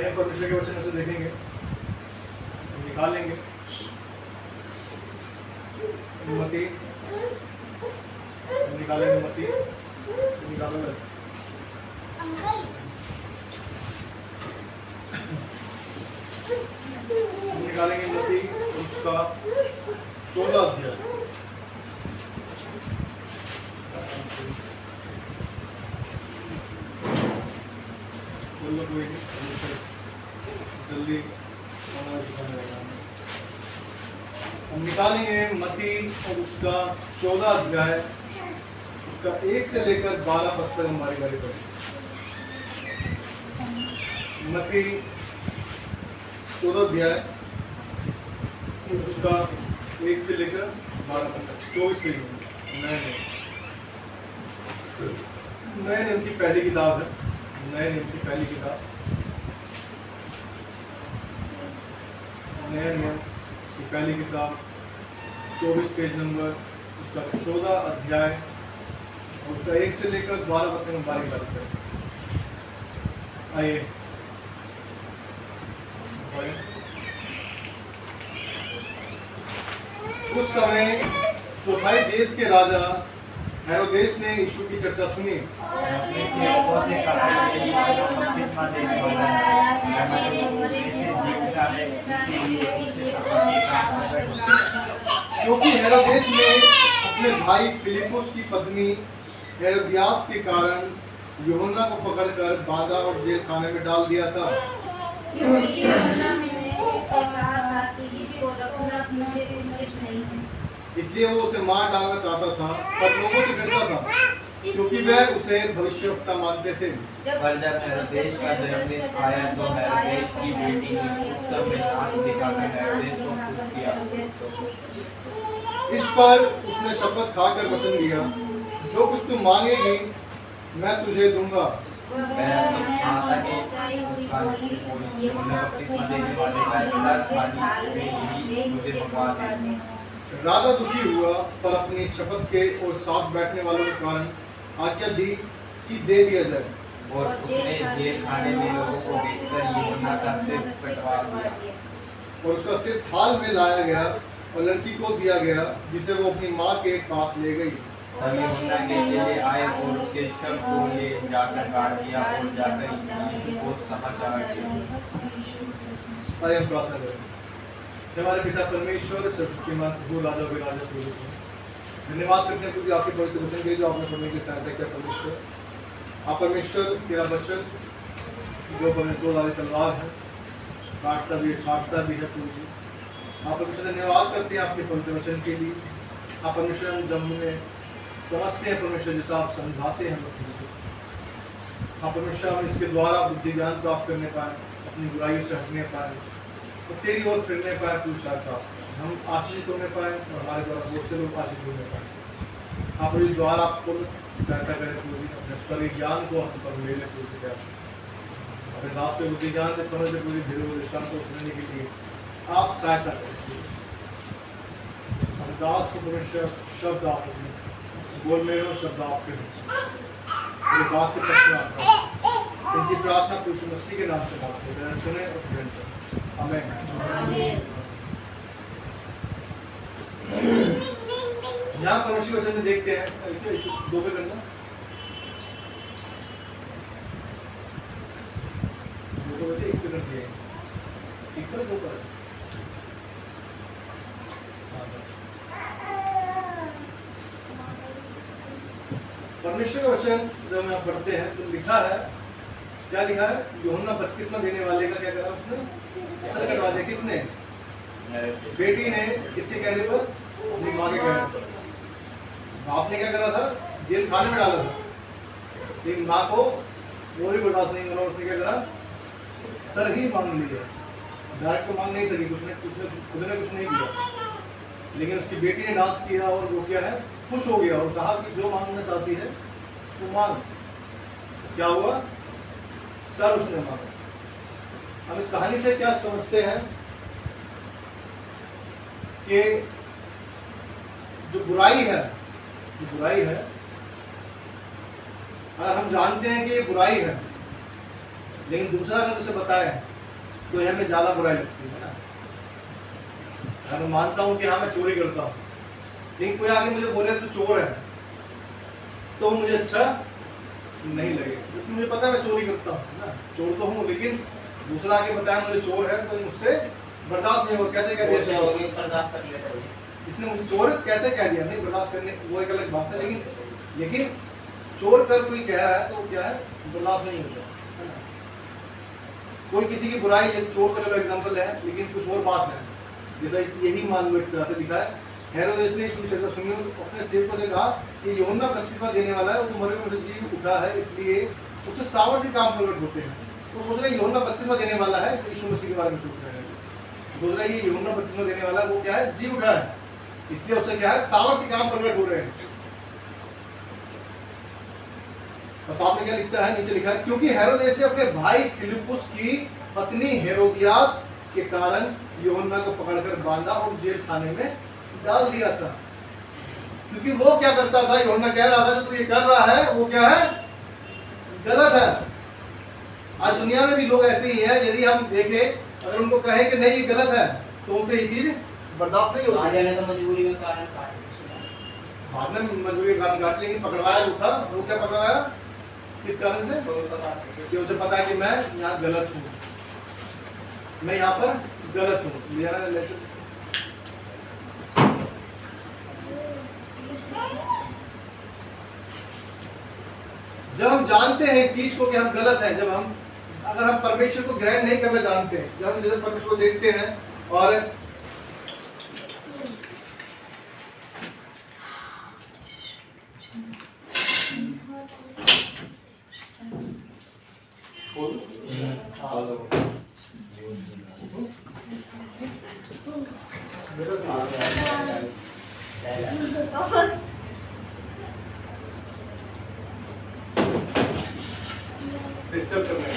आइए परमेश्वर के वचन से देखेंगे, निकालेंगे मती, निकालेंगे मती, निकालेंगे निकालेंगे मती उसका 14 अध्याय। बोलो कोई जल्दी हम निकालेंगे मती और उसका 14 अध्याय, उसका 1 से लेकर 12 पद तक हमारी बारी पड़ेगी। मती 14 अध्याय उसका 1 से लेकर 12 पद तक, 24 पेज नए नियम की पहली किताब है, नए नियम की पहली किताब, नया नियम की पहली किताब 24 पेज नंबर, उसका 14 अध्याय और उसका 1 से लेकर 12 पद तक हम बारी बात करें। आइए उस समय चौथाई देश के राजा हेरोदेस ने यीशु की चर्चा सुनी। क्योंकि हेरोदेस ने अपने भाई फिलिपुस की पत्नी हेरोदियास के कारण यूहन्ना को पकड़कर बांधा और जेल खाने में डाल दिया था। इसलिए वो उसे मार डालना चाहता था, पर लोगों से डरता था क्योंकि वह उसे भविष्यवक्ता मानते थे। पर जब हेरोदेस का जन्मदिन आया तो हेरोदेस की बेटी ने उत्सव में नाच दिखाकर हेरोदेस को खुश किया। इस पर उसने शपथ खाकर वचन दिया, जो कुछ तू मांगेगी मैं तुझे दूंगा। राजा दुखी हुआ, पर अपनी शपथ के और साथ बैठने वालों के कारण आज्ञा दी कि दे दिया जाए। और उसने जेल खाने में लोगों को देखकर यूहन्ना का सिर कटवा दिया और उसका सिर थाल में लाया गया और लड़की को दिया गया, जिसे वो अपनी माँ के पास ले गई। तब यूहन्ना के चेले आए और उसके शव को ले जाकर गाड़ दिया और जाकर यीशु को समाचार दिया। आइए हम प्रार्थना करें। हमारे पिता परमेश्वर, सर्वशक्तिमान प्रभु, राजा के राजा प्रभु, धन्यवाद करते हैं क्योंकि आपके पवित्र वचन के लिए जो आपने पढ़ने की सहायता किया। परमेश्वर आप परमेश्वर तेरा वचन जो दो धारी तलवार है, काटता भी है छाटता भी है प्रभु जी। आप परमेश्वर धन्यवाद करते हैं आपके पवित्र वचन के लिए। आप परमेश्वर जब हमें समझते हैं परमेश्वर जैसा आप समझाते हैं आप परमेश्वर हम इसके द्वारा बुद्धि ज्ञान प्राप्त करने पाए, अपनी बुराइयों से हटने पाए और तेरी ओर फिरने पाए, पुरुषार्थ प्राप्त हम आशीषित होने पाए और हमारे द्वारा बहुत से लोग आशीषित होने पाए। आप इस द्वारा आपको सहायता करें पूरी, अपने शरीर ज्ञान को हम पर ले लें पूरी क्या अपने दास को बुद्धि ज्ञान से समझ पूरी धीरे दृष्टान को सुनने के लिए आप सहायता करें। अपने दास को परमेश्वर शब्द आप बोल मेरे हो, शब्द आपके हो, बात के प्रश्न आता है। इनकी प्रार्थना यीशु मसीह के नाम से मांगते हैं, सुने और ग्रहण करें। आमीन। यहाँ परमेश्वर वचन में देखते हैं, दो पे करना, दो पे एक पे कर दिए, एक पर दो पर। परमेश्वर का वचन जब हम पढ़ते हैं तो लिखा है, क्या लिखा है? यूहन्ना बपतिस्मा देने वाले का क्या करा उसने? सर कटवा दिया। किसने? बेटी ने। किसके कहने पर? अपनी माँ के कहने पर। बाप ने क्या करा था? जेल खाने में डाला था, लेकिन माँ को वो भी बर्दाश्त नहीं करा, उसने क्या करा? सर ही मांग लिया। डायरेक्ट तो मांग नहीं सकी, उसने खुद ने कुछ नहीं किया, लेकिन उसकी बेटी ने डांस किया और वो क्या है? खुश हो गया और कहा कि जो मांगना चाहती है वो मांग। क्या हुआ? सर उसने मांगा। हम इस कहानी से क्या समझते हैं कि जो बुराई है, अगर हम जानते हैं कि ये बुराई है, लेकिन दूसरा अगर उसे बताए तो यह हमें ज़्यादा बुराई लगती है ना। मैं मानता हूँ कि हाँ मैं चोरी करता हूँ, लेकिन कोई आगे मुझे बोले तो चोर है, तो मुझे अच्छा नहीं लगेगा, क्योंकि मुझे पता है मैं चोरी करता हूँ ना, चोर तो हूँ, लेकिन दूसरा आगे बताया मुझे चोर है तो मुझसे बर्दाश्त नहीं होगा। कैसे कह दिया बर्दाश्त कर लेता है। इसने मुझे चोर कैसे कह दिया, नहीं बर्दाश्त करने वो एक अलग बात है, लेकिन चोर कर कोई कह रहा है तो क्या है, बर्दाश्त नहीं होता है ना। कोई किसी की बुराई, चोर का चलो एग्जाम्पल है, लेकिन कुछ और बात है, जैसा यही मान लो एक तरह से लिखा है, हेरोदेस ने यीशु की चर्चा सुनी और अपने सेवकों से कहा कि यूहन्ना बपतिस्मा देने वाला है, वो मरे हुए में से जी उठा है, इसलिए उससे सामर्थ्य काम प्रकट होते हैं। वो सोच रहे हैं यूहन्ना बपतिस्मा देने वाला है, तो यीशु मसीह के बारे में सोच रहे हैं, सोच रहे हैं ये यूहन्ना बपतिस्मा देने वाला है, वो क्या है, जी उठा है, इसलिए उससे क्या है, सामर्थ्य काम प्रकट हो रहे हैं। और साथ में क्या लिखता है, नीचे लिखा है, क्योंकि हेरोदेस ने अपने भाई फिलिपुस की पत्नी हेरोदियास के कारण यूहन्ना को पकड़कर बांधा और जेल खाने में डाल दिया था। क्योंकि वो क्या करता था, यूहन्ना कह रहा था जो तू ये कर रहा है वो क्या है, गलत है। आज दुनिया में भी लोग ऐसे ही हैं, यदि हम देखें अगर उनको कहें कि नहीं ये गलत है तो उनसे ये चीज बर्दाश्त नहीं होती। तो मजबूरी में कारण काट, बाद में मजबूरी के कारण काट, लेकिन पकड़वाया जो था वो क्या पकड़वाया, किस कारण से, कि उसे पता है कि मैं यहाँ गलत हूँ, मैं यहाँ पर गलत हूँ। जब हम जानते हैं इस चीज को कि हम गलत हैं, जब हम अगर हम परमेश्वर को ग्रहण नहीं करना जानते हैं, जब हम जैसे परमेश्वर को देखते हैं और डिस्टर्ब करना है,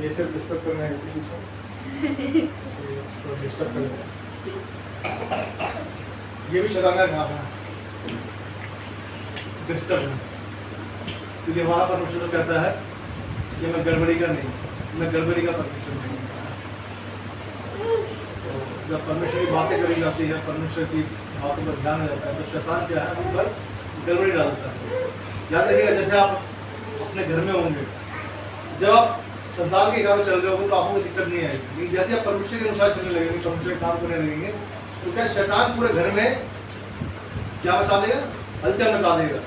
ये सिर्फ डिस्टर्ब करना है, डिस्टर्ब करना है, ये भी शैतान का काम है, डिस्टर्बेंस। क्योंकि हमारा परमेश्वर तो कहता है कि मैं गड़बड़ी का नहीं, मैं गड़बड़ी का परमेश्वर नहीं। तो जब परमेश्वर की बातें करी जाती है, परमेश्वर की बातों पर ध्यान रहता है, तो शैतान क्या है, उन पर गड़बड़ी डालता है। याद रखिएगा, जैसे आप अपने घर में होंगे, जब आप संसार के हिसाब से चल रहे होंगे तो आपको कोई दिक्कत नहीं आएगी, लेकिन जैसे आप परमेश्वर के अनुसार चलने लगेंगे, परमेश्वर के काम करने लगेंगे, तो क्या शैतान पूरे घर में क्या मचा देगा, हलचल मचा देगा।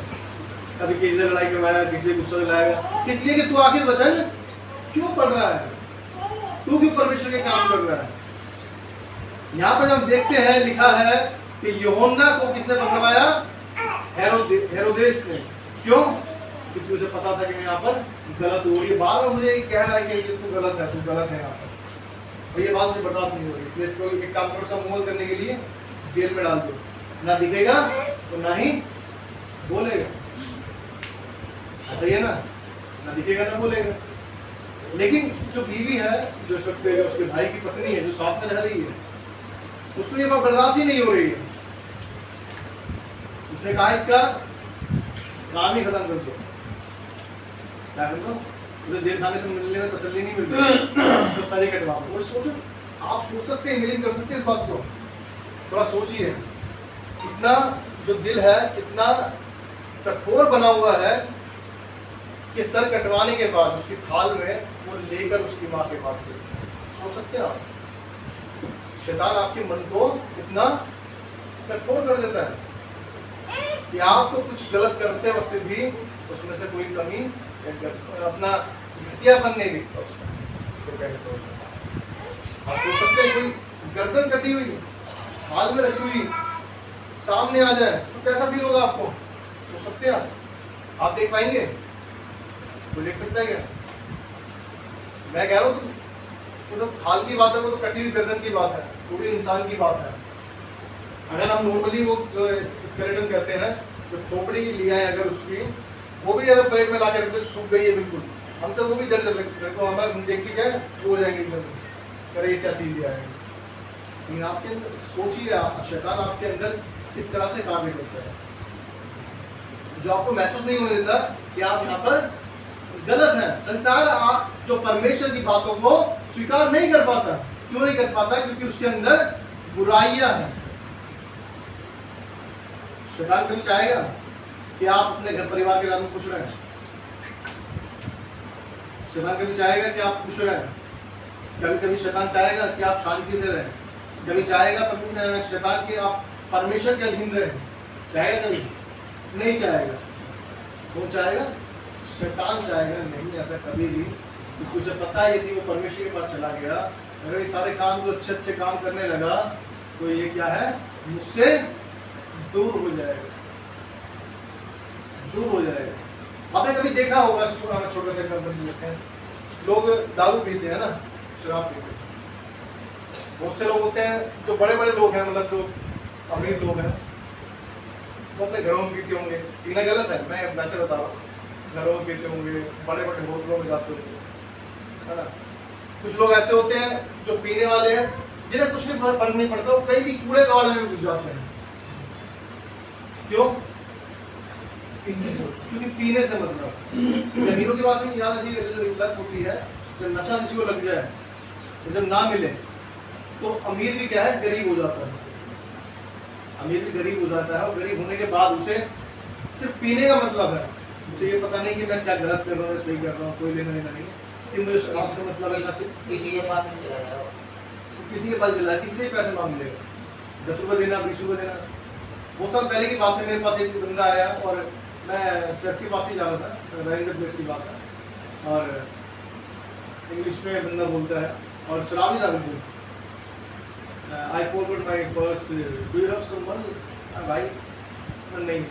कभी किसी से लड़ाई करवाएगा, किसी से गुस्सा दिलाएगा, इसलिए कि तू आखिर वचन क्यों पढ़ रहा है, तू क्यों परमेश्वर के काम कर रहा है। यहाँ पर हम देखते हैं लिखा है कि यूहन्ना को किसने पकड़वाया, हेरोदेस ने। क्यों, क्योंकि उसे पता था कि मैं यहाँ पर गलत हो रही है, बार बार मुझे कह रहा है कि ये तू गलत है, तू गलत है यहाँ पर, और ये बात मुझे बर्दाश्त नहीं हो रही, इसलिए इसको एक काम करो, सम्मोहन करने के लिए जेल में डाल दो, ना दिखेगा तो ना ही बोलेगा, ऐसा ही है ना, ना दिखेगा ना बोलेगा। लेकिन जो बीवी है, जो उसके भाई की पत्नी है, जो साथ में रह रही है, उसको ये बात बर्दाश्त ही नहीं हो रही है। उसने कहा इसका काम ही खत्म कर दो, क्या कर दो, उसे जेल खाने से मिलने में तसल्ली नहीं मिलती, तो सजा कटवाओ। और सोचो, आप सोच सकते हैं, इमेजिन कर सकते हैं इस बात को, थोड़ा सोचिए, इतना जो दिल है इतना कठोर बना हुआ है कि सर कटवाने के बाद उसकी थाल में वो लेकर उसकी माँ के पास गई। सोच सकते हैं आप, शैतान आपके मन को इतना कठोर कर देता है कि आपको कुछ गलत करते वक्त भी उसमें से कोई कमी अपना घटियापन नहीं दिखता उसमें। आप सोच सकते हैं, कोई गर्दन कटी हुई हाल में रखी हुई सामने आ जाए तो कैसा फील होगा आपको, सोच सकते हैं आप देख पाएंगे, कोई देख सकता है क्या? मैं कह रहा हूँ तो हाल की बात है, वो तो कटी हुई गर्दन की बात है, वो भी इंसान की बात है। अगर हम नॉर्मली वो जो स्केलेटन कहते हैं, जो खोपड़ी लिया है अगर उसकी, वो भी अगर प्लेट में ला के रखते सूख गई है बिल्कुल, हमसे वो भी डर लगता है, तो हमें देख के क्या वो हो जाएंगे एकदम, करे क्या चीज़ लिया है। लेकिन आपके सोचिए, शैतान आपके अंदर किस तरह से कार्य करता है, जो आपको महसूस नहीं होने देता कि आप यहाँ पर गलत है। संसार जो परमेश्वर की बातों को स्वीकार नहीं कर पाता। क्यों नहीं कर पाता? क्योंकि उसके अंदर बुराइयां हैं। शैतान कभी चाहेगा कि आप अपने घर परिवार के साथ में खुश रहें? शैतान कभी चाहेगा कि आप खुश रहें? कभी कभी शैतान चाहेगा कि आप शांति से रहें? कभी चाहेगा शैतान कि आप परमेश्वर के अधीन रहें? चाहेगा कभी? नहीं चाहेगा। कौन चाहेगा? शैतान चाहेगा नहीं, ऐसा कभी भी। क्योंकि उसे पता है यदि वो परमेश्वर के पास चला गया, अगर ये सारे काम जो अच्छे अच्छे काम करने लगा, तो ये क्या है? मुझसे दूर हो जाएगा, दूर हो जाएगा। आपने कभी देखा होगा, छोटे से एग्जाम्पल लेते हैं, लोग दारू पीते हैं ना, शराब पीते हैं। बहुत से लोग होते हैं जो बड़े बड़े लोग हैं, मतलब जो अमीर लोग हैं, वो अपने घरों में पीते होंगे। पीना गलत है, मैं वैसे बता रहा हूँ। घरों में पीते होंगे, बड़े बड़े होटलों में जाते होंगे, है ना। कुछ लोग ऐसे होते हैं जो पीने वाले हैं, जिन्हें कुछ भी फर्क नहीं पड़ता, वो कहीं भी कूड़े कबाड़े में घुस जाते हैं। क्यों? क्योंकि पीने से मतलब अमीरों की बात नहीं, याद रखिए, जो लत होती है, जब नशा किसी को लग जाए, तो जब ना मिले, तो अमीर भी क्या है? गरीब हो जाता है। अमीर भी गरीब हो जाता है, और गरीब होने के बाद उसे सिर्फ पीने का मतलब है। उसे ये पता नहीं कि मैं क्या गलत कर रहा हूँ, सही कर रहा हूँ, कोई लेना देना नहीं। सिर्फ मुझे शराब से मतलब है, ना सिर्फ किसी के पास नहीं चला जाओ, किसी के पास मिला, किससे पैसे मांग लेगा? 10 रुपये देना, 20 रुपये देना। बहुत साल पहले की बात है, मेरे पास एक बंदा आया, और मैं चर्च के पास ही जा रहा था, रविंद्र प्लेस की बात है, और इंग्लिश में बंदा बोलता है, और शराबी था बिल्कुल। I forgot my purse, do you have some money? भाई नहीं,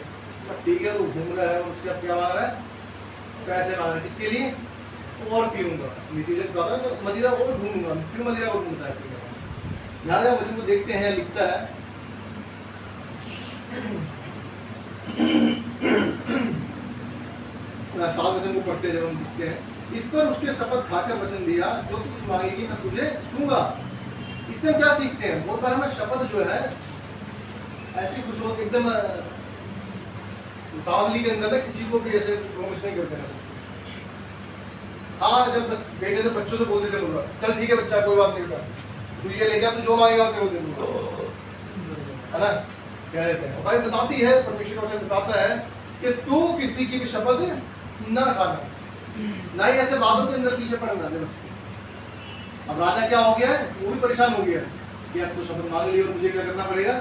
ठीक है, वो घूम रहा है, उसका क्या मांग रहा है? पैसे मांग रहा है। किसके लिए? और पीऊंगा, मदिरा और ढूंढूंगा, फिर मदिरा और ढूंढता है। यहाँ जब वचन को देखते हैं, लिखता है, सात वचन को पढ़ते जब हम लिखते हैं, इस पर उसके शपथ खाकर वचन दिया, जो तू कुछ मांगेगी मैं तुझे दूंगा। इससे हम क्या सीखते हैं? बहुत बार हमें शपथ जो है ऐसी कुछ हो एकदम उतावली के अंदर ना, किसी को भी ऐसे प्रॉमिस नहीं करते हैं। हाँ, जब बेटे से बच्चों से बोलते थे, बोला चल ठीक है बच्चा, कोई बात नहीं बेटा, तू ये लेके आ, तू जो मांगेगा तेरे को दे दूंगा, है ना, कह देते हैं। भाई बताती है, परमेश्वर का वचन बताता है कि तू किसी की भी शपथ ना खाना, ना ही ऐसे वादों के अंदर पीछे पड़ना जबरदस्ती। अब राजा क्या हो गया है? वो भी परेशान हो गया कि अब तो शपथ मांग ली और मुझे क्या करना पड़ेगा?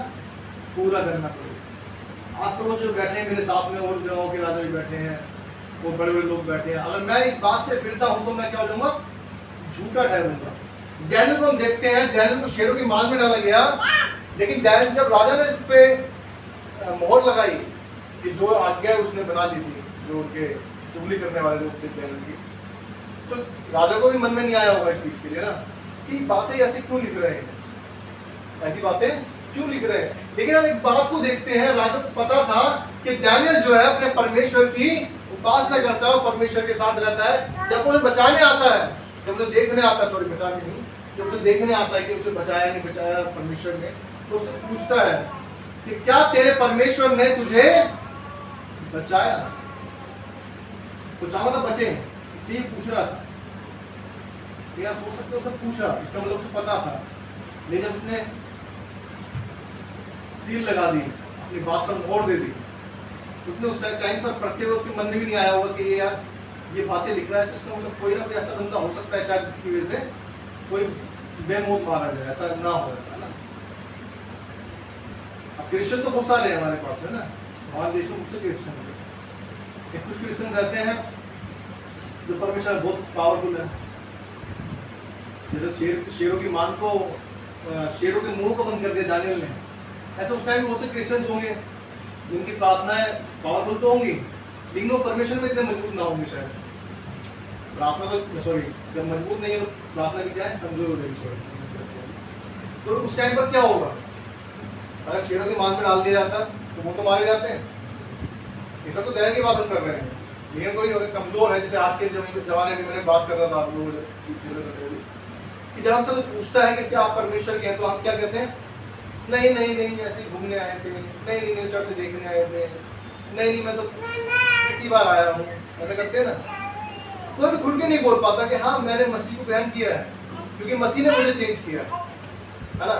पूरा करना पड़ेगा। आज पड़ोस जो बैठे हैं मेरे साथ में, और जगहों के राजा भी बैठे हैं, वो बड़े बड़े लोग बैठे हैं, अगर मैं इस बात से फिरता हूँ तो मैं क्या हो जाऊंगा? झूठा ठहरूंगा। डैनियल को हम देखते हैं, डैनियल को शेरों की माल में डाला गया, लेकिन डैनियल जब राजा ने इस पे मोहर लगाई कि जो आज्ञा उसने बना दी थी, जो उनके चुगली करने वाले लोग थे डैनियल की, तो राजा को भी मन में नहीं आया होगा इस चीज के लिए ना, कि बातें ऐसी क्यों लिख रहे हैं, ऐसी बातें क्यों लिख रहे हैं। लेकिन हम एक बात को देखते हैं, राजा को पता था कि डैनियल जो है अपने परमेश्वर की उपासना करता है और परमेश्वर के साथ रहता है। जब उसे बचाने आता है, जब उसे देखने आता है, सॉरी बचाने नहीं, जब उसे देखने आता है कि उसे बचाया नहीं बचाया परमेश्वर ने, तो उससे पूछता है कि क्या तेरे परमेश्वर ने तुझे बचाया? तो चाहता था बचे, इसलिए पूछ रहा था। आप सोच सकते हो उसने पूछा, इसका मतलब उसे पता था। लेकिन जब उसने सील लगा दी, अपनी बात पर मोहर दे दी, उसने उस टाइम पर पढ़ते हुए उसके मन में भी नहीं आया होगा कि ये यार ये बातें लिख रहा है, तो इसका मतलब कोई ना कोई ऐसा बंदा हो सकता है शायद जिसकी वजह से कोई बेमौत मारा जाए, ऐसा ना हो, ऐसा ना। अब क्रिश्चियन तो बहुत सारे हैं हमारे पास में ना, हमारे देश में मुझसे क्रिश्चियन है। कुछ क्रिश्चियन ऐसे हैं जो परमेश्वर बहुत पावरफुल है, जैसे शेरों की मान को, शेरों के मुंह को बंद कर दिया डैनियल ने। ऐसे उस टाइम बहुत से क्रिश्चियंस होंगे जिनकी प्रार्थनाएं पावरफुल तो होंगी, लेकिन वो परमेश्वर में इतने मजबूत ना होंगे शायद। प्रार्थना तो सॉरी, जब मजबूत नहीं है तो प्रार्थना भी क्या है? कमजोर हो जाएगी, सॉरी। तो उस टाइम पर क्या होगा? अगर शेरों की मान में डाल दिया जाता तो वो तो मारे जाते हैं। ऐसा तो दया की बात हम कर रहे हैं, लेकिन कोई अगर कमजोर है, जैसे आज के जमाने में मैंने बात कर रहा था आप लोगों से कि जब हमसे पूछता है कि क्या आप परमेश्वर के हैं, तो हम क्या कहते हैं? नहीं नहीं नहीं, ऐसे ही घूमने आए थे, नहीं नहीं नहीं, चर्च देखने आए थे, नहीं नहीं मैं तो इसी बार आया हूँ, ऐसा करते हैं ना। कोई भी खुल के नहीं बोल पाता कि हाँ मैंने मसीह को ग्रहण किया है, क्योंकि मसीह ने मुझे चेंज किया है ना।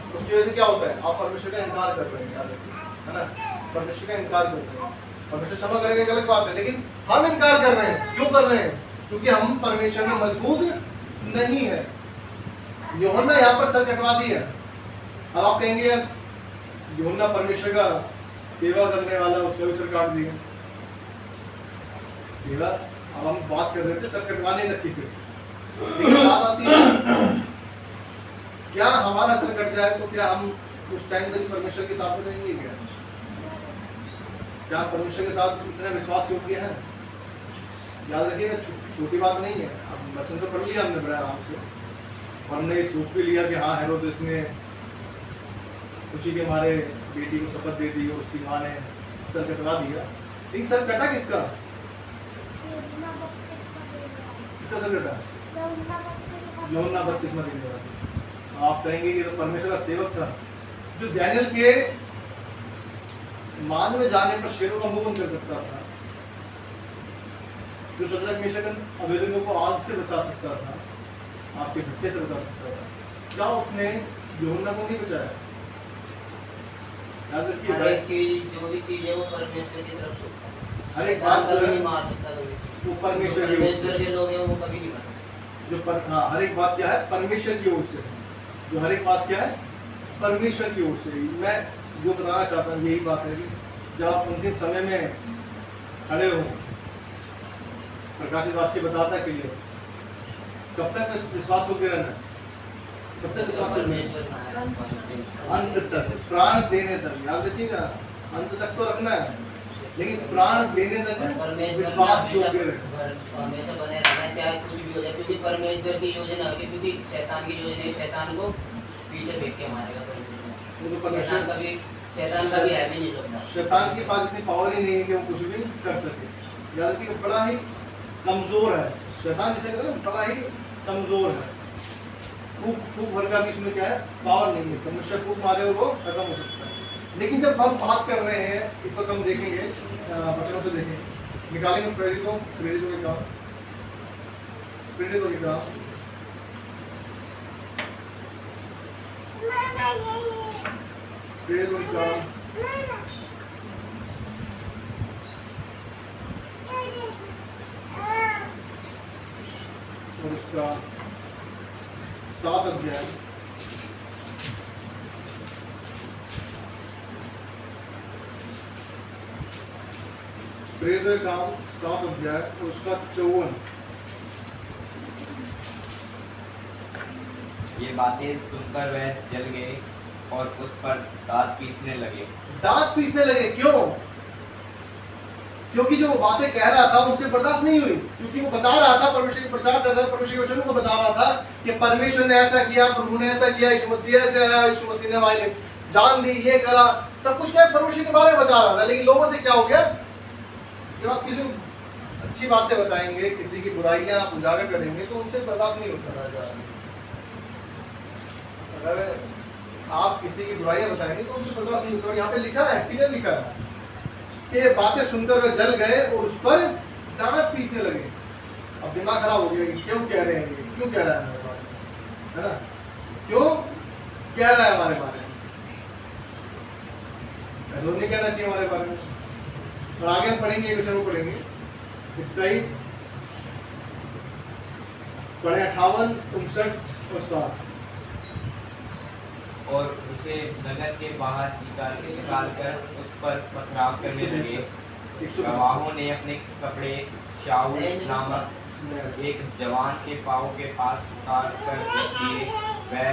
उसकी वजह से क्या होता है, आप परमेश्वर का इनकार कर रहे हैं, याद रखिए, है ना, परमेश्वर का इनकार कर रहे हैं। परमेश्वर क्षमा करेगा एक अलग बात है, लेकिन हम इनकार कर रहे हैं। क्यों कर रहे हैं? क्योंकि हम परमेश्वर में मजबूत नहीं है। यूहन्ना यहाँ पर सर कटवा दिया। अब आप कहेंगे यूहन्ना परमेश्वर का सेवा करने वाला, उसका भी सर काट दिया। सेवा, अब हम बात कर रहे थे सर कटवाने तक की से, लेकिन बात आती है क्या हमारा सर कट जाए तो क्या हम उस टाइम तक परमेश्वर के साथ में रहेंगे? क्या परमेश्वर के साथ इतना विश्वास योग्य है? याद रखिएगा, छोटी बात नहीं है। अब वचन तो पढ़ लिया हमने बड़ा आराम से, और हमने ये सोच भी लिया कि हाँ हेरोदेस ने खुशी के मारे बेटी को शपथ दे दी और उसकी माँ ने सर कटवा दिया। लेकिन सर कटा किसका? किसका सर कटा? यूहन्ना बपतिस्मा देने वाला। आप कहेंगे कि तो परमेश्वर का सेवक था जो डैनियल के मान में जाने पर शेरों का मुंह बंद कर सकता था, जो शद्रक मेशक अबेदनगो को आग से बचा सकता था, आपके भट्टे से बचा सकता था। क्या उसने यूहन्ना को नहीं बचाया? याद रखिए, हर एक चीज, जो भी चीज है वो परमेश्वर की तरफ से होता है। हर एक बात जो कभी है नहीं मार सकता, कभी वो परमेश्वर की ओर परमेश्वर से। के लोग हैं वो कभी नहीं मार सकते। हाँ, हर एक बात क्या है? परमेश्वर की ओर से। जो हर एक बात क्या है? परमेश्वर की ओर से। मैं जो बताना चाहता हूँ यही बात है कि जब आप अंतिम समय में खड़े हो, प्रकाशित वाक्य बताता है क्लियर, कब तक विश्वास होकर रहना है? कब तक विश्वास होकर परमेश्वर का है। अंत तक, प्राण देने तक। याद रखिएगा, अंत तक तो रखना है, लेकिन प्राण देने तक विश्वास योग्य रहना। हमेशा बने रहना है, चाहे कुछ भी हो जाए, क्योंकि परमेश्वर की योजना है, क्योंकि शैतान की योजना है, शैतान को पीछे फेंक के मारेगा वो तो परमेश्वर। परमेश्वर, शैतान का भी है भी नहीं सकता। शैतान के पास इतनी पावर ही नहीं है कि वो कुछ भी कर सके। याद रखिए, बड़ा ही कमजोर है शैतान, जिसे कहते हैं ना, बड़ा ही कमजोर है। फूक फूक भर का भी इसमें क्या है? पावर नहीं है। परमेश्वर फूक मारे और वो खत्म हो सकता है। लेकिन जब हम बात कर रहे हैं, इस वक्त हम देखेंगे, वचनों से देखेंगे, निकालेंगे प्रेरितों के काम, प्रेरितों के काम, प्रेरितों के काम, और उसका 7 अध्याय, प्रेरितों के काम 7 अध्याय और उसका 54। ये बातें सुनकर वह जल गए और उस पर दांत पीसने लगे। दांत पीसने लगे। क्यों? क्योंकि जो बातें कह रहा था उनसे बर्दाश्त नहीं हुई, क्योंकि वो बता रहा था, परमेश्वर की प्रचार कर रहा था, परमेश्वर के वचनों को बता रहा था कि परमेश्वर ने ऐसा किया, प्रभु ने ऐसा किया, यीशु मसीह ऐसे आया, यीशु मसीह ने हमारे जान दी, ये करा, सब कुछ क्या परमेश्वर के बारे में बता रहा था। लेकिन लोगों से क्या हो गया? जब आप किसी को अच्छी बातें बताएंगे, किसी की बुराइयां आप उजागर करेंगे, तो उनसे बर्दाश्त नहीं होता। अगर आप किसी की बुराइयां बताएंगे तो उनसे बर्दाश्त नहीं होता। और यहाँ पे लिखा है, क्लियर लिखा है कि ये बातें सुनकर वे जल गए और उस पर दांत पीसने लगे। अब दिमाग खराब हो गया कि क्यों कह रहे हैं, क्यों कह रहा है हमारे बारे में, है ना? क्यों कह रहा है हमारे बारे में? ऐसा नहीं कहना चाहिए हमारे बारे में। और आगे हम पढ़ेंगे, एक विषय को पढ़ेंगे, इसका ही पढ़े 58, 59 और 60। और उसे नगर के बाहर निकाल कर उस पर पथराव करने लगे। गवाहों ने अपने कपड़े शाऊल नामक एक जवान के पाँव के पास उतार कर रख दिए। वह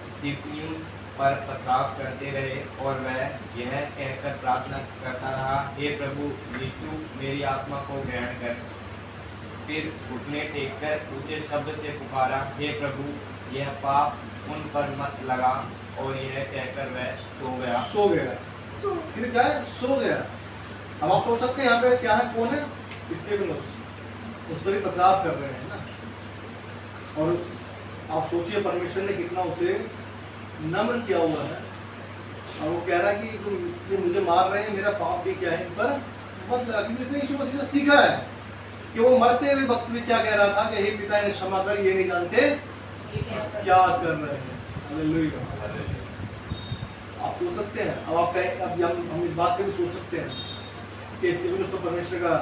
स्तिफनुस पर पथराव करते रहे और वह यह कहकर प्रार्थना करता रहा, हे प्रभु यीशु, मेरी आत्मा को ग्रहण कर। फिर घुटने टेक कर ऊंचे शब्द से पुकारा, हे प्रभु, यह पाप उन पर मत लगा। और यह कहकर वह सो गया। फिर क्या है? सो गया। अब आप सोच सकते हैं यहाँ पे क्या है, कौन है? स्तिफनुस, उस पर ही पथराव कर रहे हैं ना। और आप सोचिए परमेश्वर ने कितना उसे नम्र किया हुआ है, और वो कह रहा है कि तुम मुझे मार रहे हैं, मेरा पाप भी क्या है इन पर मत लगा, क्योंकि उसने यीशु मसीह से सीखा है। कि वो मरते हुए वक्त भी क्या कह रहा था कि हे पिता इन्हें क्षमा कर, ये नहीं जानते क्या कर रहे हैं। हालेलुया। आप सोच सकते हैं, अब आप कहें, अब हम इस बात पे भी सोच सकते हैं कि स्टीफनुस तो परमेश्वर का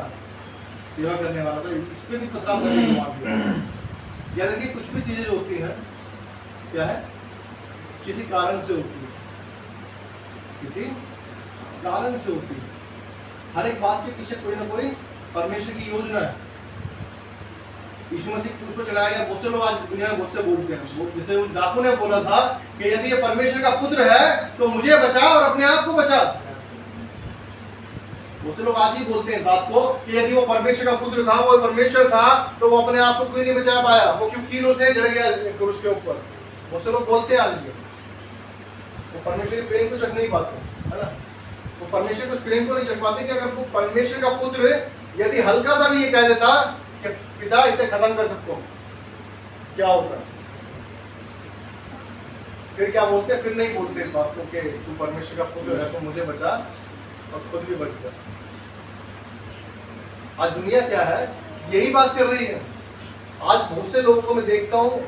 सेवा करने वाला था, इस पे भी पथराव करने को मार दिया। याद रखिए कुछ भी चीजें जो होती हैं क्या है, किसी कारण से होती है, किसी कारण से होती है। हर एक बात के पीछे कोई ना कोई परमेश्वर की योजना है। यीशु मसीह क्रूस पर चढ़ाया गया, बहुत से लोग आज दुनिया में बहुत से बोलते हैं, जैसे उस डाकू ने बोला था कि यदि ये परमेश्वर का पुत्र है तो मुझे बचा और अपने आप को बचा। बहुत से लोग आज ही बोलते हैं बात को कि यदि वो परमेश्वर का पुत्र था, वो परमेश्वर था, तो वो अपने आप को क्यों नहीं बचा पाया, वो क्यों कीलों से जड़ गया क्रूस के ऊपर। बहुत से लोग बोलते हैं आज भी, वो परमेश्वर के प्रेम को चख नहीं पाते, है ना। वो परमेश्वर के उस प्रेम को नहीं चख पाते कि अगर वो परमेश्वर का पुत्र यदि हल्का सा भी ये कह देता कि पिता इसे खत्म कर सकते हो, क्या होता, फिर क्या बोलते, फिर नहीं बोलते इस बात को कि तू परमेश्वर का पुत्र है तो मुझे बचा और खुद भी बच जा। आज दुनिया क्या है, यही बात कर रही है। आज बहुत से लोगों को मैं देखता हूँ,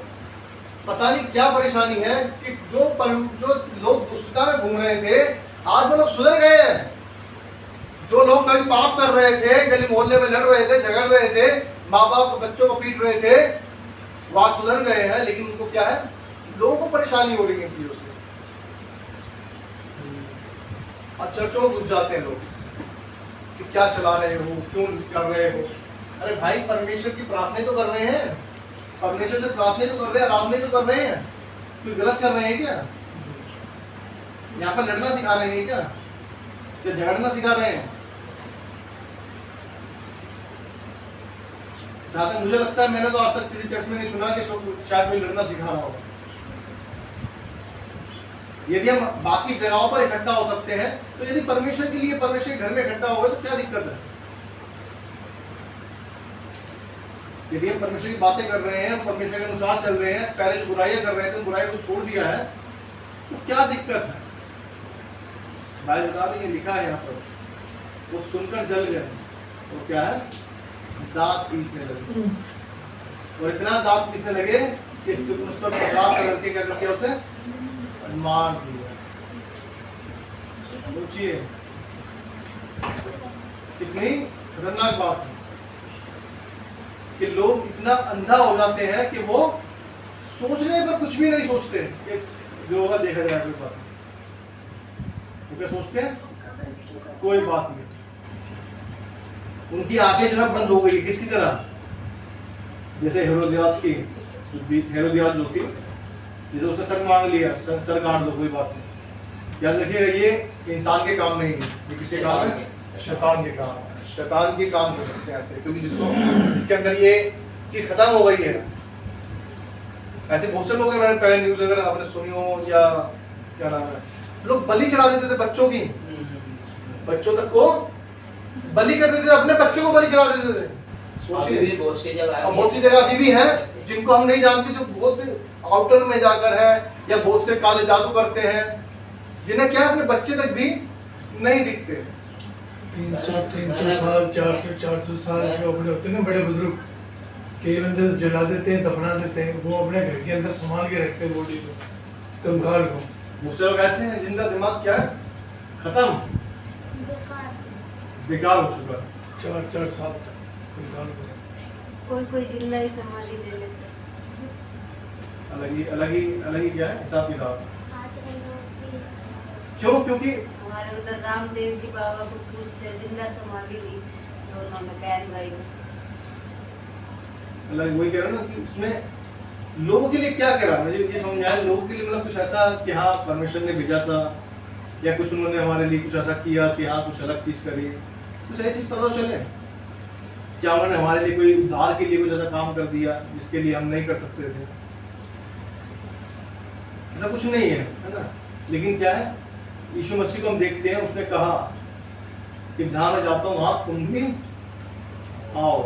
पता नहीं क्या परेशानी है कि जो लोग दुष्टता में घूम रहे थे, आज वो लोग सुधर गए हैं। जो लोग कभी पाप कर रहे थे, गली मोहल्ले में लड़ रहे थे, झगड़ रहे थे, माँ बाप बच्चों को पीट रहे थे, वहां सुधर गए हैं। लेकिन उनको क्या है, लोगों को परेशानी हो रही है चीजों से। और चर्चों में घुस जाते हैं लोग कि क्या चला रहे हो, क्यों कर रहे हो। अरे भाई, परमेश्वर की प्रार्थना तो कर रहे हैं, परमेश्वर से प्रार्थना तो कर रहे हैं, आराधना तो कर रहे हैं, कोई गलत कर रहे हैं क्या? यहाँ पर लड़ना सिखा रहे हैं क्या, या झगड़ना सिखा रहे हैं? जहाँ तक मुझे लगता है, मैंने तो आज तक किसी चर्च में नहीं सुना कि शायद कोई लड़ना सिखा रहा होगा। यदि हम बाकी जगहों पर इकट्ठा हो सकते हैं, तो यदि परमेश्वर के लिए परमेश्वर के घर में इकट्ठा हो गए तो क्या दिक्कत है? यदि हम परमेश्वर की बातें कर रहे हैं, परमेश्वर के अनुसार चल रहे हैं, पहले जो बुराइयां कर रहे थे उन बुराइयों को छोड़ दिया है, तो क्या दिक्कत है? भाई बता रहे, ये लिखा है यहाँ पर, वो सुनकर जल गए, वो क्या है, दांत पीसने लगे। और इतना दांत पीसने लगे कि उस पर पथराव करके क्या करके उसे मार दिया। सोचिए कितनी खतरनाक बात है कि लोग इतना अंधा हो जाते हैं कि वो सोचने पर कुछ भी नहीं सोचते कि जो होगा देखा जाएगा। कोई बात वो क्या सोचते हैं, कोई बात नहीं। उनकी आंखें जो है बंद हो गई, किसकी तरह, जैसे हेरोदियास की, हेरोदियास जो थी, जैसे उसने सर मांग लिया, सर काट दो, कोई बात नहीं। याद रखिएगा, ये इंसान के काम नहीं है, ये किसके काम है, शैतान के काम है। शैतान के काम हो सकते हैं ऐसे, क्योंकि जिसके अंदर ये चीज खत्म हो गई है। ऐसे बहुत से लोग हैं, मैंने पहले न्यूज अगर आपने सुनी हो, या क्या नाम है, लोग बलि चढ़ा देते थे बच्चों की, बच्चों तक को बलि कर देते थे, अपने बच्चों को बलि चढ़ा देते थे। सोचिए, बहुत सी जगह अभी भी है जिनको हम नहीं जानते, जो बहुत आउटर में जाकर है, या बहुत से काले जादू करते हैं, जिन्हें क्या अपने बच्चे तक भी नहीं दिखते। 300 साल 400 साल जो अपने होते हैं ना बड़े बुजुर्ग, कई बंदे जला देते हैं, दफना देते हैं, वो अपने घर के अंदर संभाल के रखते हैं बॉडी को, कंकाल को। दूसरे लोग ऐसे हैं जिनका दिमाग क्या है, खत्म, बेकार हो चुका है। 4 साल तक कंकाल को। कोई जिंदा ही समाधि ले लेते। अलग ही क्या है हिसाब किताब। क्यों? क्योंकि हमारे उधर रामदेव जी बाबा को पूछते जिंदा समाधि ली दोनों में, बहन भाई में। अलग वही कह रहा हूँ ना कि इसमें लोगों के लिए क्या करा, मुझे ये समझ आया, लोगों के लिए मतलब कुछ ऐसा कि हाँ परमेश्वर ने भेजा था, या कुछ उन्होंने हमारे लिए कुछ ऐसा किया कि हाँ कुछ अलग चीज करी, कुछ ऐसी चीज पता चले, क्या उन्होंने हमारे लिए कोई उद्धार के लिए कुछ ऐसा काम कर दिया जिसके लिए हम नहीं कर सकते थे। ऐसा कुछ नहीं है ना। लेकिन क्या है, यीशु मसीह को हम देखते हैं, उसने कहा कि जहां मैं जाता हूँ वहां तुम भी आओ,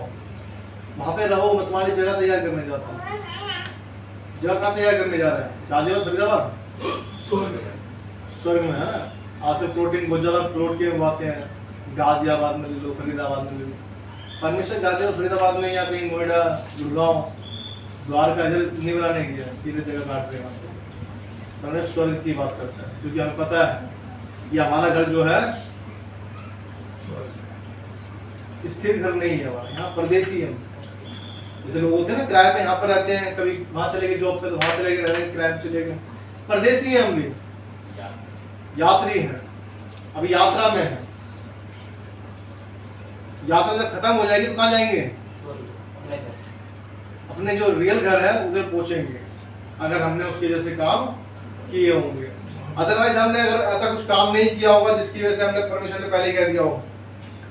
वहां पे रहो, मैं तुम्हारी जगह तैयार करने जाता हूँ। जगह कहाँ तैयार करने जा रहा है? गाजियाबाद, फरीदाबाद, स्वर्ग में है। आज तो प्रोटीन बहुत ज्यादा प्लॉट के बातें हैं, गाजियाबाद में ले लो, फरीदाबाद में ले लो, परमिशन गाजीपुर फरीदाबाद में या कहीं नोएडा गुड़गांव द्वारका इधर नहीं बनाने गया तीन जगह काट रहे हैं परमेश्वर स्वर्ग की बात करता है क्योंकि हमें पता है कि हमारा घर जो है स्थिर घर नहीं है हमारा, यहाँ परदेसी है। जैसे लोग होते हैं ना किराए पे यहाँ पर रहते हैं, कभी वहाँ चले गए जॉब पे तो वहाँ चले गए, रह किराए पे चले गए, परदेसी है हम भी, यात्री हैं, अभी यात्रा में है। यात्रा जब खत्म हो जाएगी तो कहाँ जाएंगे? अपने जो रियल घर है उधर पहुंचेंगे अगर हमने उसके जैसे काम किए होंगे। अदरवाइज हमने अगर ऐसा कुछ काम नहीं किया होगा जिसकी वजह से हमने परमिशन ने पहले कह दिया हो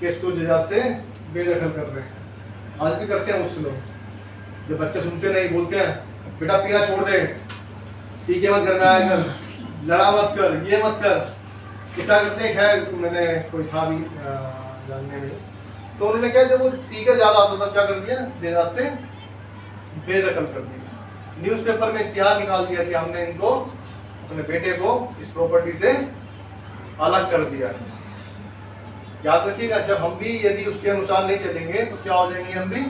कि इसको जजा से बेदखल कर रहे हैं। आज भी करते हैं मुझसे लोग, जब बच्चे सुनते नहीं, बोलते हैं बेटा पीना छोड़ दे, पी के मत घर में आया कर, लड़ा मत कर, ये मत कर, तो क्या करते हैं? खैर मैंने कोई था भी जानने में, तो उन्होंने क्या जब वो पीकर ज्यादा आता था क्या कर दिया, जजा से बेदखल कर दिया। न्यूज़पेपर में इश्तिहार निकाल दिया कि हमने इनको, अपने बेटे को इस प्रॉपर्टी से अलग कर दिया। याद रखिएगा, जब हम भी यदि उसके अनुसार नहीं चलेंगे तो क्या हो जाएंगे? हम भी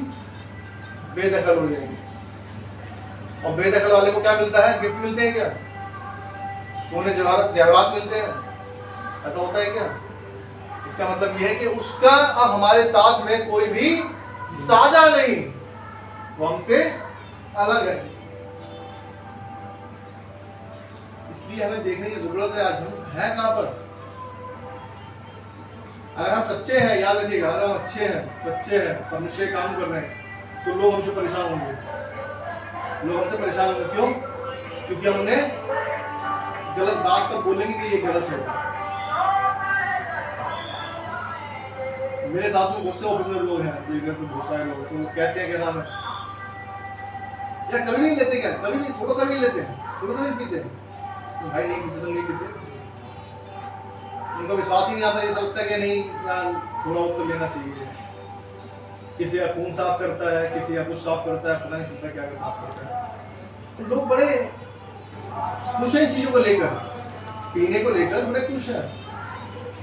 बेदखल हो जाएंगे। और बेदखल वाले को क्या मिलता है? गिफ्ट मिलते हैं क्या? सोने जेवरात मिलते हैं? ऐसा होता है क्या? इसका मतलब यह है कि उसका अब हमारे साथ में कोई भी साझा नहीं, वो हमसे अलग है। इसलिए हमें देखने की जरूरत है आज हम है कहां पर। अगर हम सच्चे हैं, याद रखिएगा, अगर हम अच्छे हैं, सच्चे हैं, परमेश्वर काम कर रहे हैं, तो लोग हमसे परेशान होंगे। लोग हमसे परेशान होंगे क्यों? क्योंकि हमने गलत बात पर बोलेंगे कि ये गलत है। मेरे साथ में बहुत से ऑफिस में लोग हैं, इधर पे बहुत सारे लोग, तो वो कहते हैं क्या नाम है, या कभी नहीं लेते क्या? कभी नहीं, थोड़ा सा भी लेते हैं, थोड़ा सा भी पीते हैं। तो भाई नहीं पीते तो नहीं पीते, उनका विश्वास ही नहीं आता। ऐसा लगता है कि नहीं यार थोड़ा और तो लेना चाहिए। किसी का खून साफ करता है, किसी का कुछ साफ करता है, पता नहीं चलता क्या साफ करता है। तो लोग बड़े खुश हैं चीजों को लेकर, पीने को लेकर बड़े खुश हैं।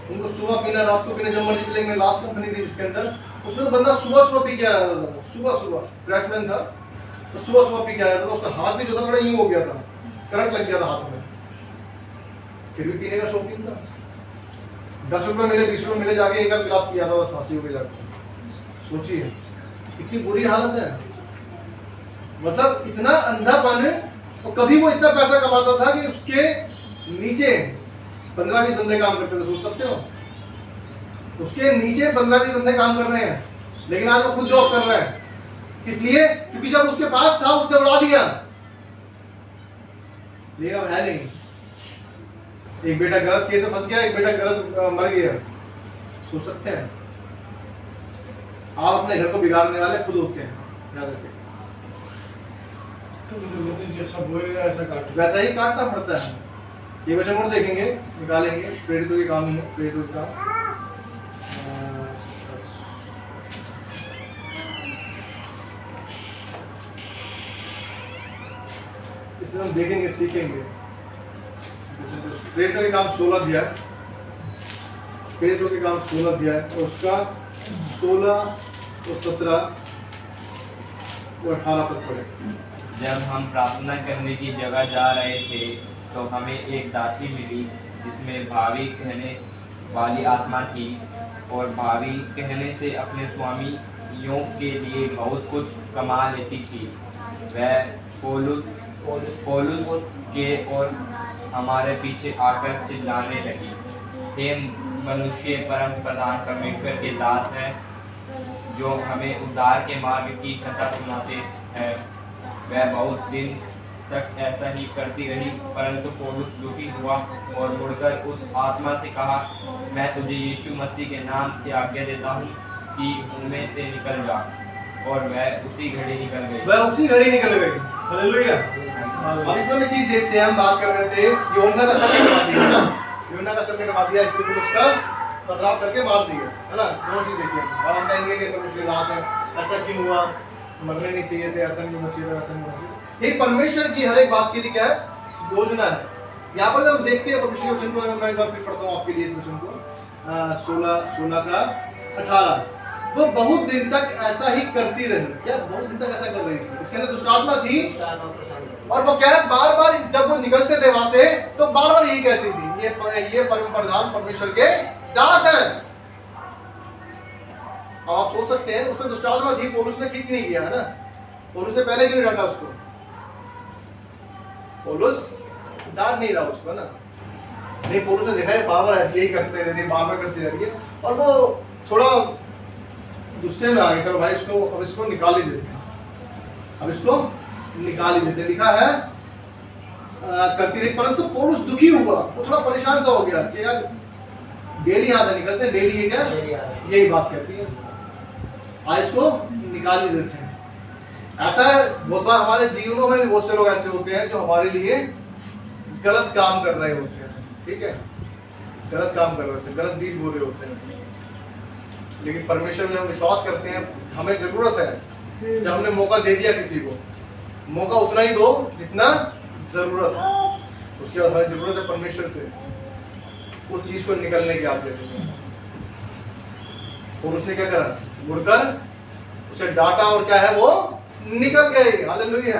उनको सुबह पीना, रात को पीना, जब मर्जी पी लेंगे। लास्ट कंपनी थी जिसके अंदर, उसमें बंदा सुबह सुबह पी के आया था, सुबह प्रेसमैन था, तो सुबह पी के आया था, तो उसका हाथ भी जो था थोड़ा यूं हो गया था, करंट लग गया था हाथ में, फिर भी पीने का शौकीन था। 10 रुपये मिले, 20 रुपये मिले, जाके एक आध गिलास पिया था, बस हंसी हो गई जाके। सोचिए कितनी बुरी हालत है। मतलब इतना अंधापन। और कभी वो इतना पैसा कमाता था कि उसके नीचे 15-20 बंदे काम करते थे। सोच सकते हो, उसके नीचे 15-20 बंदे काम कर रहे हैं, लेकिन आज वो खुद जॉब कर रहा है। किस लिए? क्योंकि जब उसके पास था उसने उड़ा दिया, लेकिन अब है नहीं। एक बेटा गलत केस में फंस गया, एक बेटा गलत मर गया। सोच सकते हैं, आप अपने घर को बिगाड़ने वाले खुद होते हैं, याद रखिए। तो जैसा बोलेगा ऐसा काट, वैसा ही काटना पड़ता है। ये वचन और देखेंगे, निकालेंगे, प्रेरितों के काम ही है, प्रेरितों का इसमें हम देखेंगे, सीखेंगे। प्रेरितों के काम 16 अध्याय, प्रेरितों के काम 16 अध्याय, और उसका 16 और 17 और 18 पद पढ़े। जब हम प्रार्थना करने की जगह जा रहे थे तो हमें एक दासी मिली जिसमें भावी कहने वाली आत्मा थी, और भावी कहने से अपने स्वामियों के लिए बहुत कुछ कमा लेती थी। वह पौलुस के और हमारे पीछे आकर चिल्लाने लगी, हे मनुष्य, परम प्रधान परमेश्वर के दास हैं, जो हमें उद्धार के मार्ग की कथा सुनाते हैं। वह बहुत दिन तक ऐसा ही करती रही, परंतु पौलुस दुखी हुआ और मुड़कर उस आत्मा से कहा, मैं तुझे यीशु मसीह के नाम से आज्ञा देता हूँ कि उनमें से निकल जा। और वह उसी घड़ी निकल गई। हालेलुया। अब इसमें मैं चीज देखते हैं, हम बात कर रहे थे यूहन्ना का सर कटवा दिया ना, यूहन्ना का सर कटवा दिया, इसलिए उसका पथराव करके मार दिया, है ना। दोनों चीज देखिए। और हम कहेंगे कि परमेश्वर दास है, ऐसा क्यों हुआ, मरने नहीं चाहिए थे, ऐसा नहीं होना चाहिए, ऐसा नहीं होना चाहिए। ये परमेश्वर की हर एक बात के लिए क्या है? योजना है। यहाँ पर हम देखते हैं परमेश्वर के वचन को, मैं एक बार फिर पढ़ता हूँ आपके लिए इस वचन को, 16 का 18। वो बहुत दिन तक ऐसा ही करती रही। क्या बहुत दिन तक ऐसा कर रही थी? इसके अंदर दुष्ट आत्मा थी और वो क्या है, बार बार जब वो निकलते थे वहां से तो बार बार यही कहती थी, ये परम प्रधान परमेश्वर के दास हैं। अब आप सोच सकते हैं उसमें दुष्ट आत्मा थी, पौलुस ने ठीक नहीं किया है ना। पौलुस ने पहले क्यों नहीं डांटा उसको? पौलुस डांट नहीं रहा उसको ना। नहीं, पौलुस ने देखा है बार बार ऐसे यही करते रहते, बार बार करते रहती है और वो थोड़ा गुस्से में आ गया, चलो भाई इसको अब इसको निकाल ही देते हैं, अब इसको निकाल ही देते हैं। लिखा है करती रही, परंतु पौलुस दुखी हुआ, वो थोड़ा परेशान सा हो गया कि यार डेली यहाँ से निकलते हैं, डेली ये क्या यही बात कहती है, आज इसको निकाल ही देते हैं। ऐसा बहुत बार हमारे जीवनों में भी बहुत से लोग ऐसे होते हैं जो हमारे लिए गलत काम कर रहे होते हैं, ठीक है, गलत काम कर रहे होते हैं, गलत बीज बोल रहे होते हैं, लेकिन परमेश्वर में हम विश्वास करते हैं। हमें जरूरत है, जब हमने मौका दे दिया किसी को, मौका उतना ही दो जितना जरूरत है। उसके बाद हमें जरूरत है परमेश्वर से उस चीज को निकलने की आज्ञा देनी। और उसने क्या करा, मुड़कर उसे डांटा और क्या है वो निकल गए। हालेलुया।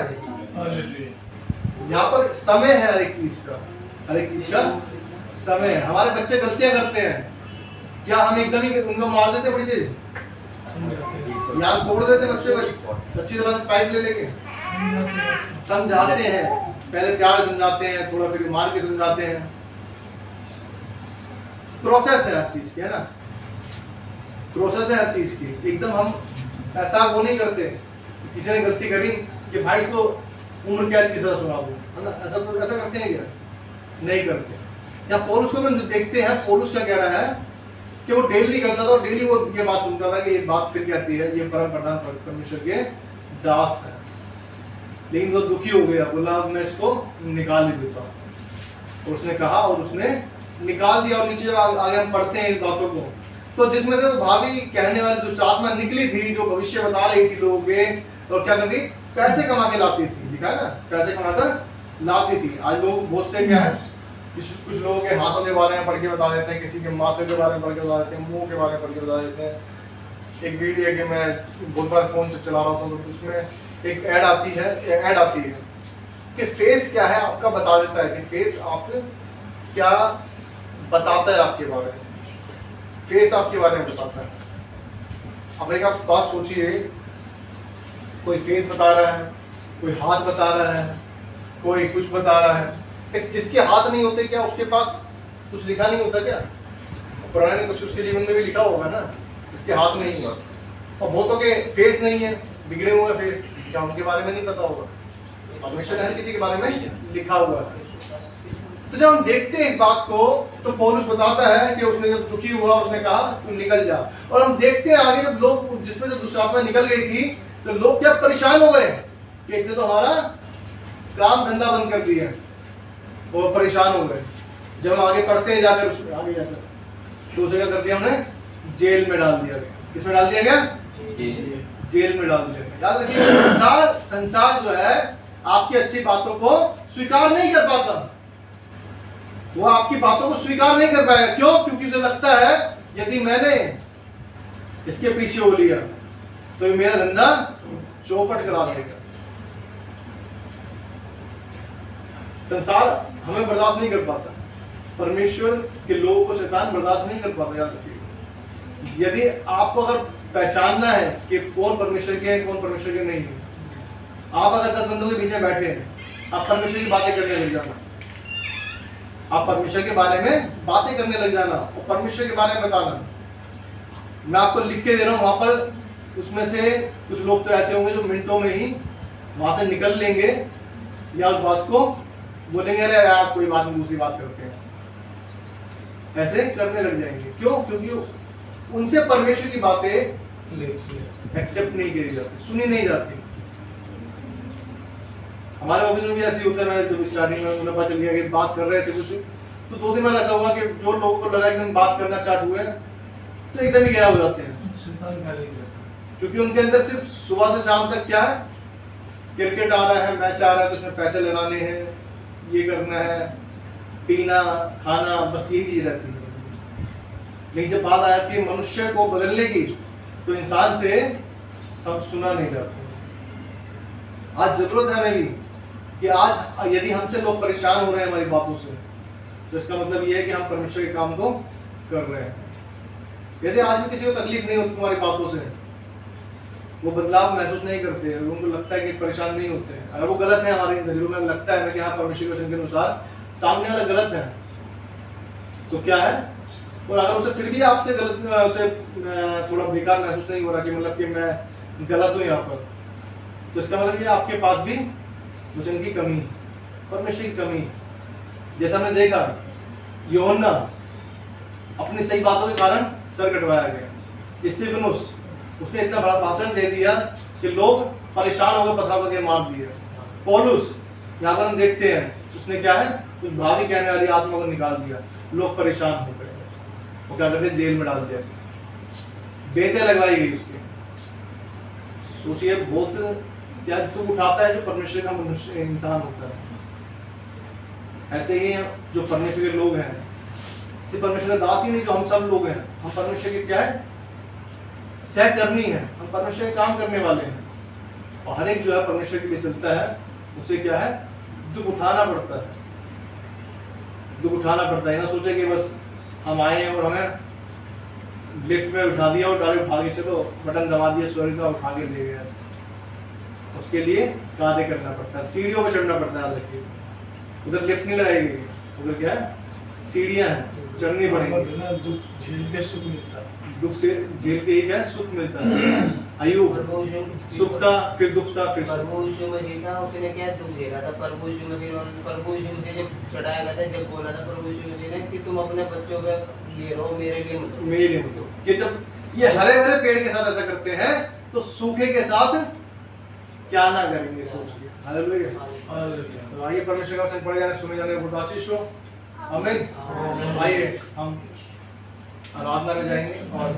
यहाँ पर समय है हर एक चीज का, हर एक चीज का समय है। हमारे बच्चे गलतियां करते हैं, क्या हम एकदम ही उनको मार देते बड़ी तेज, यार फोड़ देते बच्चे को अच्छी तरह से पाइप ले लेके? समझाते हैं, पहले प्यार से समझाते हैं, थोड़ा फिर मार के समझाते हैं। प्रोसेस है हर चीज की, है ना, प्रोसेस है हर चीज की। एकदम हम ऐसा वो नहीं करते, किसी ने गलती करी कि भाई इसको उम्र कैद की सजा सुना दो, है ना, ऐसा करते हैं क्या? नहीं करते। या पौलुस को हम देखते हैं, पौलुस क्या कह रहा है कि वो डेली करता था, डेली वो ये बात सुनता था कि ये बात फिर कहती है, ये परम प्रधान परमेश्वर के दास है। लेकिन वो दुखी हो गया, बोला मैं इसको निकाल ही देता हूँ। और उसने कहा और उसने निकाल दिया। और नीचे आगे हम पढ़ते हैं इस बातों को, तो जिसमें से वो भावी कहने वाली दुष्ट आत्मा निकली थी, जो भविष्य बता रही थी लोगों के, और क्या कर रही, पैसे कमा के लाती थी। लिखा है ना, पैसे कमाकर लाती थी। आज लोग बहुत से क्या है, कुछ लोगों के हाथों के बारे में पढ़ के बता देते हैं, किसी के माथे के बारे में पढ़ के बता देते हैं, मुंह के बारे में पढ़ के बता देते हैं। एक वीडियो है कि मैं बहुत बार फोन से चला रहा हूँ तो उसमें एक ऐड आती है कि फेस क्या है आपका बता देता है, कि फेस आप क्या बताता है आपके बारे में, फेस आपके बारे में बताता है। अब एक आप बात सोचिए, कोई फेस बता रहा है, कोई हाथ बता रहा है, कोई कुछ बता रहा है। जिसके हाथ नहीं होते क्या उसके पास कुछ लिखा नहीं होता क्या? पुराने ने कुछ उसके जीवन में भी लिखा होगा ना, इसके हाथ नहीं हुआ। और बहुतों के फेस नहीं है, बिगड़े हुए फेस, क्या उनके बारे में नहीं पता होगा? परमेश्वर ने हर किसी के बारे में लिखा हुआ है। तो जब हम देखते हैं इस बात को, तो पौलुस बताता है कि उसने जब दुखी हुआ, उसने कहा तुम निकल जा। और हम देखते हैं आगे, जब लोग, जिसमें जब दुष्ट आत्मा निकल गई थी, तो लोग क्या परेशान हो गए कि इसने तो हमारा काम धंधा बंद कर दिया, वो परेशान हो गए। जब हम आगे पढ़ते हैं जाकर, उसमें आगे जाकर तो उसे क्या कर दिया, हमने जेल में डाल दिया। किसमें डाल दिया गया? जेल में डाल दिया। याद रखिए, संसार जो है आपकी अच्छी बातों को स्वीकार नहीं कर पाता, वो आपकी बातों को स्वीकार नहीं कर पाएगा। क्यों? क्योंकि उसे लगता है यदि मैंने इसके पीछे हो लिया तो ये मेरा धंधा चौपट करा देगा। संसार हमें बर्दाश्त नहीं कर पाता, परमेश्वर के लोगों को शैतान बर्दाश्त नहीं कर पाता। याद रखिए, यदि आपको अगर पहचानना है कि कौन परमेश्वर के हैं, कौन परमेश्वर के नहीं है, आप अगर 10 बंदों के पीछे बैठे हैं, आप परमेश्वर की बातें करने लग जाना, आप परमेश्वर के बारे में बातें करने लग जाना और परमेश्वर के बारे में बताना। मैं आपको लिख के दे रहा हूँ, वहां पर उसमें से कुछ लोग तो ऐसे होंगे जो मिनटों में ही वहां से निकल लेंगे या उस बात को बोलेंगे, अरे यार कोई बात नहीं, दूसरी बात करते हैं, ऐसे करने लग जाएंगे। क्यों? क्योंकि उनसे परमेश्वर की बातें एक्सेप्ट नहीं करी जाती, सुनी नहीं जाती। हमारे ऑफिस में भी ऐसे होता है। मैं जब स्टार्टिंग में उन्हें पता चल गया कि बात कर रहे थे कुछ, तो 2 दिन बाद ऐसा हुआ कि जो लोगों को लगा एकदम बात करना स्टार्ट हुए तो एकदम ही गायब हो जाते हैं। क्योंकि उनके अंदर सिर्फ सुबह से शाम तक क्या है, क्रिकेट आ रहा है, मैच आ रहा है, तो उसमें पैसे लगाने हैं, ये करना है, पीना खाना, बस यही चीज रहती है। लेकिन जब बात आ जाती है मनुष्य को बदलने की, तो इंसान से सब सुना नहीं जाता। आज जरूरत है हमें भी कि आज यदि हमसे लोग परेशान हो रहे हैं हमारी बातों से, तो इसका मतलब ये है कि हम परमेश्वर के काम को कर रहे हैं। यदि आज भी किसी को तकलीफ नहीं होती हमारी बातों से, वो बदलाव महसूस नहीं करते, उनको लगता है कि परेशान नहीं होते हैं, अगर वो गलत है हमारी नजरों में, लगता है कि हाँ परमेश्वर के वचन के अनुसार सामने वाला गलत है, तो क्या है, और अगर उसे फिर भी आपसे गलत, उसे थोड़ा बेकार महसूस नहीं हो रहा कि मतलब कि मैं गलत हूँ यहाँ पर, तो इसका मतलब ये आपके पास भी वचन की कमी, परमेश्वर की कमी। जैसा हमने देखा यूहन्ना अपनी सही बातों के कारण सर कटवाया गया। स्तिफनुस उसने इतना बड़ा भाषण दे दिया कि लोग परेशान हो गए, पथराव करके मार दिए। पौलुस यहाँ पर हम देखते हैं उसने क्या है, उस भावी कहने वाली आत्मा को निकाल दिया, लोग परेशान हो गए, वो क्या करते, जेल में डाल दिया, बेंतें लगवाई गई उसके। सोचिए बहुत क्या दुख उठाता है जो परमेश्वर का मनुष्य इंसान होता है। ऐसे ही जो परमेश्वर के लोग हैं, सिर्फ परमेश्वर का दास ही नहीं, जो हम सब लोग हैं, हम परमेश्वर के क्या है, सहकर्मी हैं, हम परमेश्वर के काम करने वाले हैं। और हर एक जो है परमेश्वर के लिए चलता है, उसे क्या है, दुख उठाना पड़ता है, दुख उठाना पड़ता है। ना सोचे कि बस हम आए हैं और हमें लिफ्ट में उठा दिया और डायरेक्ट भागे, चलो बटन दबा दिया स्वर्ग का, उठा के ले गया। उसके लिए कार्य करना पड़ता है, सीढ़ियों पर चढ़ना पड़ता है। देखिए उधर लिफ्ट नहीं लगाई गई, उधर क्या है, सीढ़ियां हैं, चढ़नी पड़ेगी। दुख झेल के सुख मिलता है, दुख से झेल के ही क्या है, सुख मिलता है। अय्यूब सुख था, फिर दुख था, फिर प्रभु यीशु मसीह था, उसने क्या दुख झेला था। प्रभु यीशु मसीह जब चढ़ाया गया था, जब बोला था प्रभु यीशु मसीह ने कि तुम अपने बच्चों के लिए रहो, मेरे लिए मत रहो। मेरे लिए मत रहो। कि जब ये हरे भरे पेड़ के साथ ऐसा करते हैं, तो सूखे के साथ क्या ना करेंगे, सोचिए। हालेलुया। तो आइए परमेश्वर का वचन पढ़े जाने, सुने जाने, बहुत आशीष हो। आमीन। आइए हम आराधना में जाएंगे और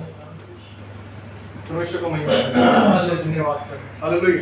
परमेश्वर को महिमा करेंगे। धन्यवाद करें। हालेलुया।